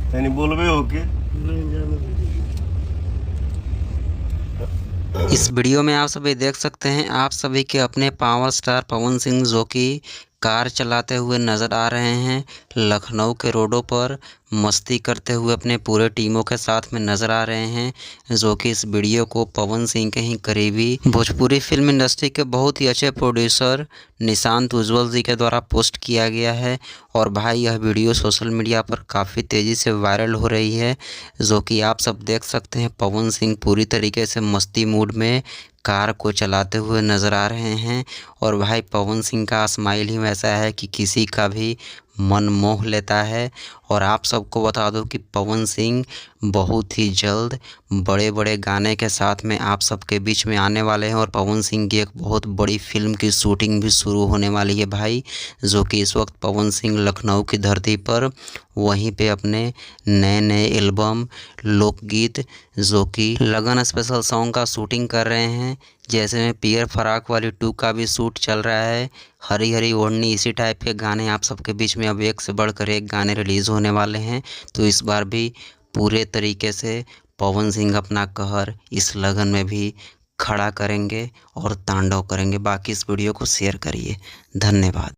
यानी बोलबे हो के नहीं जाने दीजिए। इस वीडियो में आप सभी देख सकते हैं आप सभी के अपने पावर स्टार पवन सिंह जो कि कार चलाते हुए नज़र आ रहे हैं। लखनऊ के रोडों पर मस्ती करते हुए अपने पूरे टीमों के साथ में नज़र आ रहे हैं, जो कि इस वीडियो को पवन सिंह के ही करीबी भोजपुरी फिल्म इंडस्ट्री के बहुत ही अच्छे प्रोड्यूसर निशांत उज्ज्वल जी के द्वारा पोस्ट किया गया है। और भाई यह वीडियो सोशल मीडिया पर काफ़ी तेज़ी से वायरल हो रही है, जो कि आप सब देख सकते हैं। पवन सिंह पूरी तरीके से मस्ती मूड में कार को चलाते हुए नज़र आ रहे हैं। और भाई पवन सिंह का स्माइल ही वैसा है कि किसी का भी मन मोह लेता है। और आप सबको बता दूं कि पवन सिंह बहुत ही जल्द बड़े बड़े गाने के साथ में आप सबके बीच में आने वाले हैं। और पवन सिंह की एक बहुत बड़ी फिल्म की शूटिंग भी शुरू होने वाली है भाई, जो कि इस वक्त पवन सिंह लखनऊ की धरती पर वहीं पे अपने नए नए एल्बम लोकगीत जो कि लगन स्पेशल सॉन्ग का शूटिंग कर रहे हैं। जैसे में पियर फराक वाली 2 का भी शूट चल रहा है। हरी हरी ओढ़नी, इसी टाइप के गाने आप सबके बीच में अब एक से बढ़कर एक गाने रिलीज़ होने वाले हैं। तो इस बार भी पूरे तरीके से पवन सिंह अपना कहर इस लगन में भी खड़ा करेंगे और तांडव करेंगे। बाकी इस वीडियो को शेयर करिए। धन्यवाद।